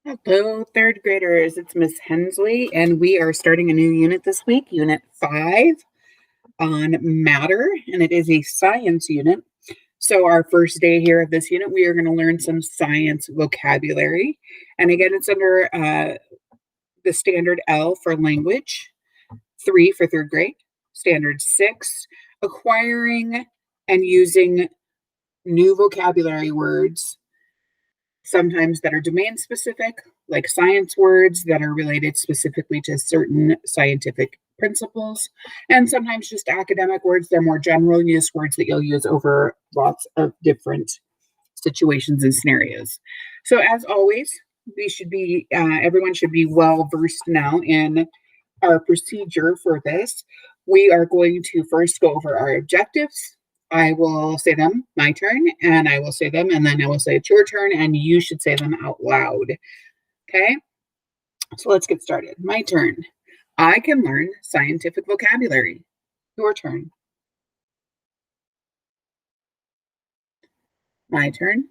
Hello, third graders. It's Miss Hensley, and we are starting a new unit this week, Unit 5 on matter, and it is a science unit. So, our first day here of this unit, we are going to learn some science vocabulary. And again, it's under the standard L for language, 3 for third grade, standard 6, acquiring and using new vocabulary words sometimes that are domain specific, like science words that are related specifically to certain scientific principles, and sometimes just academic words. They're more general use words that you'll use over lots of different situations and scenarios. So, as always, everyone should be well versed now in our procedure for this. We are going to first go over our objectives. I will say them, my turn, and I will say them, and then I will say it's your turn, and you should say them out loud. Okay? So let's get started. My turn. I can learn scientific vocabulary. Your turn. My turn.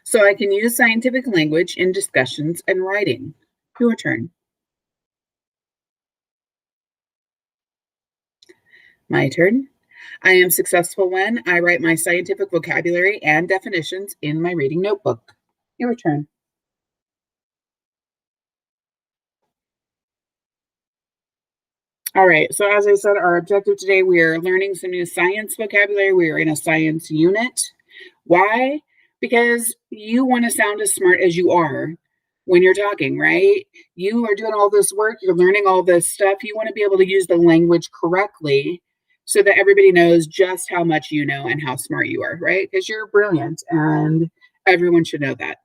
So I can use scientific language in discussions and writing. Your turn. My turn. I am successful when I write my scientific vocabulary and definitions in my reading notebook. Your turn. All right, so as I said, our objective today, we are learning some new science vocabulary. We are in a science unit. Why? Because you want to sound as smart as you are when you're talking, right? You are doing all this work, you're learning all this stuff. You want to be able to use the language correctly so that everybody knows just how much you know and how smart you are, right? Because you're brilliant and everyone should know that.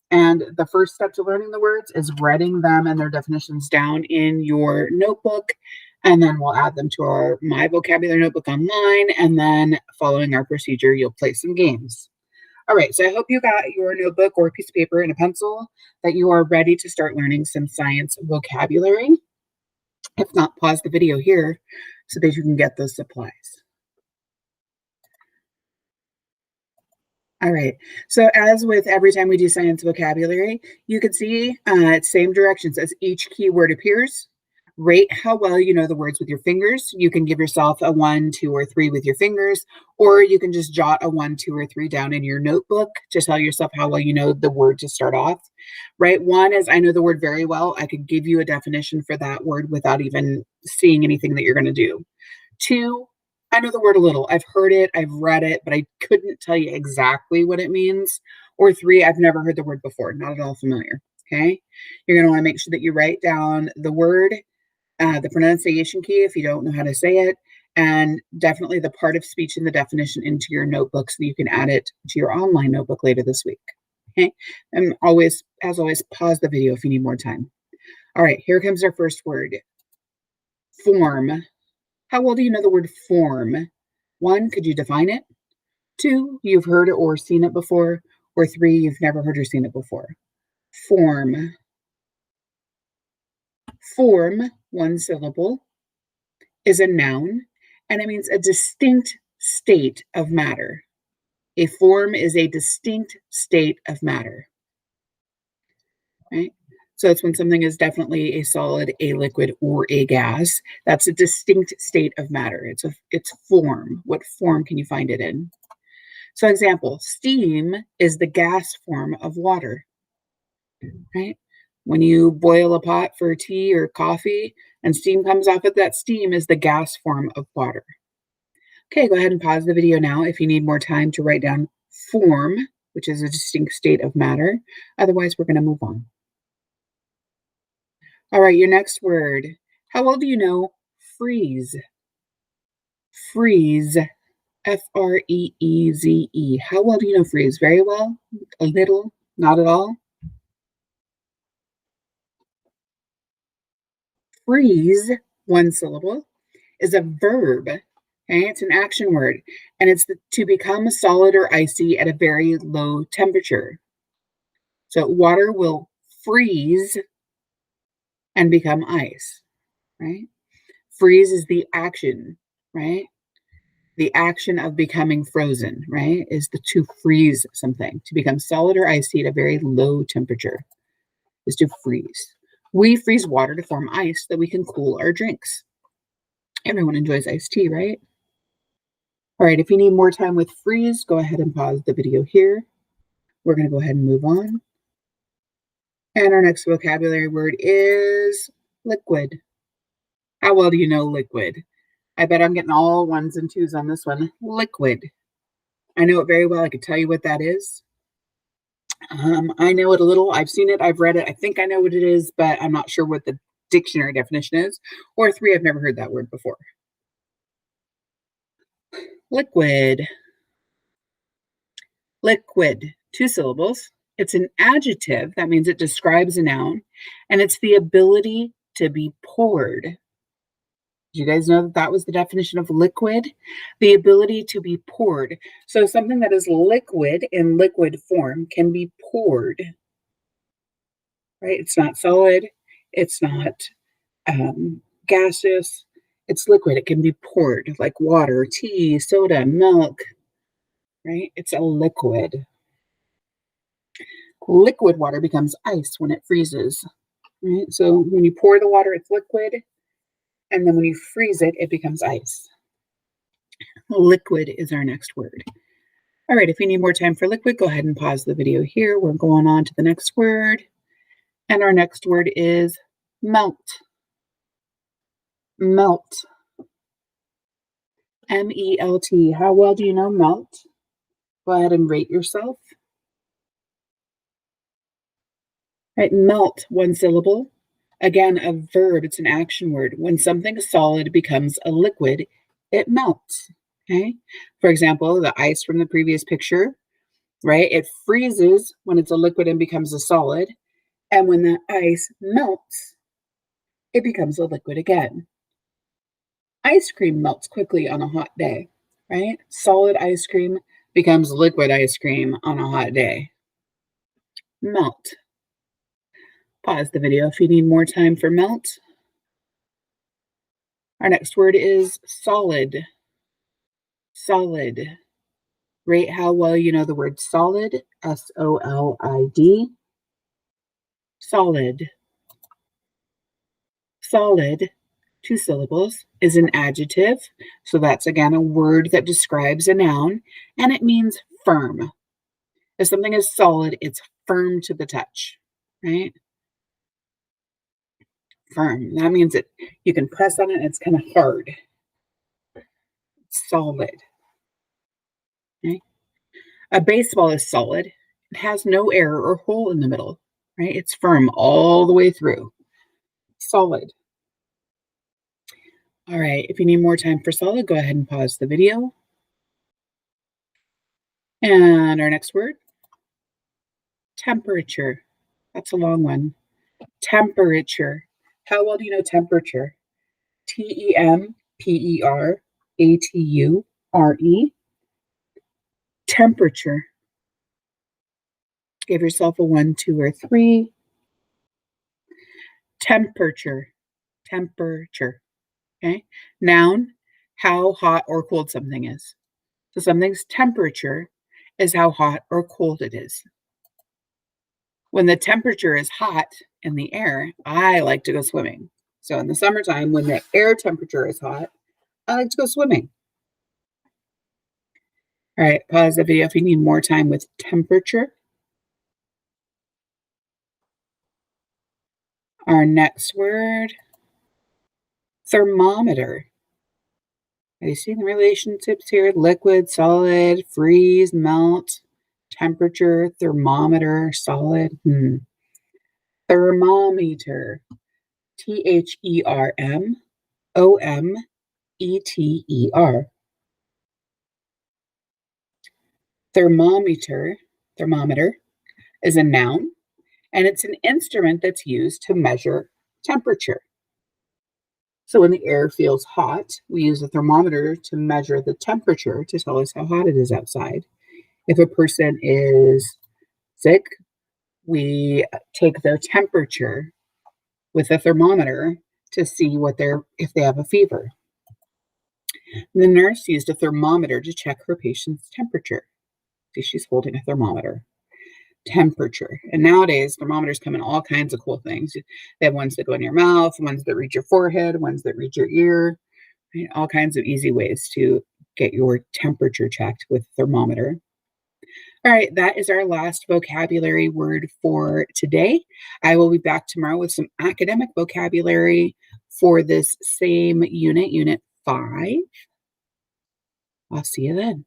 And the first step to learning the words is writing them and their definitions down in your notebook. And then we'll add them to our My Vocabulary notebook online. And then following our procedure, you'll play some games. All right, so I hope you got your notebook or a piece of paper and a pencil, that you are ready to start learning some science vocabulary. If not, pause the video here so that you can get those supplies. All right. So as with every time we do science vocabulary, you can see same directions as each keyword appears. Rate how well you know the words with your fingers. You can give yourself a 1, 2, or 3 with your fingers, or you can just jot a 1, 2, or 3 down in your notebook to tell yourself how well you know the word to start off. Right? 1 is I know the word very well. I could give you a definition for that word without even seeing anything that you're going to do. 2, I know the word a little. I've heard it, I've read it, but I couldn't tell you exactly what it means. Or 3, I've never heard the word before, not at all familiar. Okay. You're going to want to make sure that you write down the word, the pronunciation key if you don't know how to say it, and definitely the part of speech and the definition into your notebook so that you can add it to your online notebook later this week. Okay. And always, as always, pause the video if you need more time. All right, here comes our first word. Form. How well do you know the word form? 1, could you define it? 2, you've heard it or seen it before. Or 3, you've never heard or seen it before. Form. Form, 1 syllable, is a noun, and it means a distinct state of matter. A form is a distinct state of matter. Right? So it's when something is definitely a solid, a liquid, or a gas. That's a distinct state of matter. It's form. What form can you find it in? So example, steam is the gas form of water, right? When you boil a pot for tea or coffee and steam comes off of that, steam is the gas form of water. Okay, go ahead and pause the video now if you need more time to write down form, which is a distinct state of matter. Otherwise, we're going to move on. All right, your next word. How well do you know freeze? Freeze. Freeze. How well do you know freeze? Very well? A little? Not at all? Freeze, 1 syllable, is a verb. Okay, it's an action word, and it's to become solid or icy at a very low temperature. So water will freeze and become ice, right? Freeze is the action, right? The action of becoming frozen, right? Is to freeze something, to become solid or icy at a very low temperature. is to freeze. We freeze water to form ice that we can cool our drinks. Everyone enjoys iced tea, right? All right, if you need more time with freeze, go ahead and pause the video here. We're going to go ahead and move on. And our next vocabulary word is liquid. How well do you know liquid? I bet I'm getting all ones and twos on this one. Liquid. I know it very well. I could tell you what that is. I know it a little. I've seen it. I've read it. I think I know what it is, but I'm not sure what the dictionary definition is. Or three, I've never heard that word before. Liquid. Liquid. 2 syllables. It's an adjective. That means it describes a noun. And it's the ability to be poured. Did you guys know that that was the definition of liquid? The ability to be poured. So something that is liquid in liquid form can be poured. Right? It's not solid. It's not gaseous. It's liquid. It can be poured like water, tea, soda, milk. Right? It's a liquid. Liquid water becomes ice when it freezes. Right? So when you pour the water, it's liquid. And then when you freeze it, it becomes ice. Liquid is our next word. All right, if you need more time for liquid, go ahead and pause the video here. We're going on to the next word. And our next word is melt. Melt. M-E-L-T. How well do you know melt? Go ahead and rate yourself. All right, melt, 1 syllable. Again, a verb, it's an action word. When something solid becomes a liquid, it melts, okay? For example, the ice from the previous picture, right? It freezes when it's a liquid and becomes a solid. And when the ice melts, it becomes a liquid again. Ice cream melts quickly on a hot day, right? Solid ice cream becomes liquid ice cream on a hot day. Melt. Pause the video if you need more time for melt. Our next word is solid. Solid. Rate how well you know the word solid. S-O-L-I-D. Solid. Solid, 2 syllables, is an adjective. So that's, again, a word that describes a noun, and it means firm. If something is solid, it's firm to the touch, right? Firm. That means that you can press on it and it's kind of hard. Solid. Okay? A baseball is solid. It has no error or hole in the middle, right? It's firm all the way through. Solid. All right, if you need more time for solid, go ahead and pause the video. And our next word, temperature. That's a long one. Temperature. How well do you know temperature? Temperture. Temperature. Give yourself a 1, 2, or 3. Temperature. Temperature. Okay. Noun, how hot or cold something is. So something's temperature is how hot or cold it is. When the temperature is hot in the air, I like to go swimming. So in the summertime, when the air temperature is hot, I like to go swimming. All right, pause the video if you need more time with temperature. Our next word, thermometer. Are you seeing the relationships here? Liquid, solid, freeze, melt, temperature, thermometer, solid. Thermometer. Thermometer. Thermometer is a noun, and it's an instrument that's used to measure temperature. So when the air feels hot, we use a thermometer to measure the temperature to tell us how hot it is outside. If a person is sick, we take their temperature with a thermometer to see if they have a fever. The nurse used a thermometer to check her patient's temperature. See, she's holding a thermometer. temperature. And nowadays, thermometers come in all kinds of cool things. They have ones that go in your mouth, ones that reach your forehead, ones that reach your ear, right? All kinds of easy ways to get your temperature checked with thermometer. All right, that is our last vocabulary word for today. I will be back tomorrow with some academic vocabulary for this same unit, Unit 5. I'll see you then.